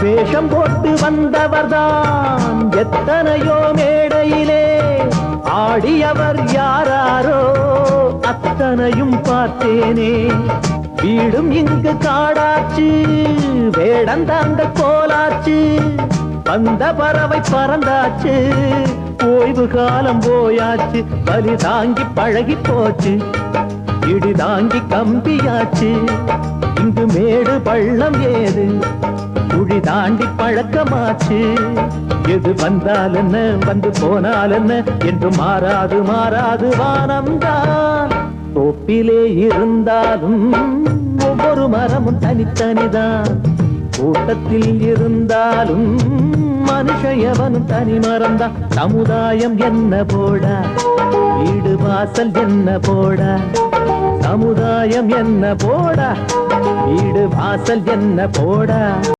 வேஷம் போட்டு வந்தவர்தான் எத்தனையோ மேடையிலே ஆடியவர் யாராரோ அத்தனையும் பார்த்தேனே. வீடும் இங்கு காடாச்சு, வேடந்தாங்க கோலாச்சு, வந்த பறவை பறந்தாச்சு, ஓய்வு காலம் போயாச்சு, பலி தாங்கி பழகி போச்சு, இடி தாங்கி கம்பியாச்சு. இங்கு மேடு பள்ளம் ஏது, குழி தாண்டி பழக்கமாச்சு. எது வந்தால் என்ன, வந்து போனால் என்ன என்று மாறாது மாறாது வானம்தான். தோப்பிலே இருந்தாலும் ஒவ்வொரு மரமும் தனித்தனிதான், கூட்டத்தில் இருந்தாலும் மனுஷயவனும் தனி மரம்தான். சமுதாயம் என்ன போடா, வீடு வாசல் என்ன போடா, சமுதாயம் என்ன போடா, வீடு வாசல் என்ன போடா.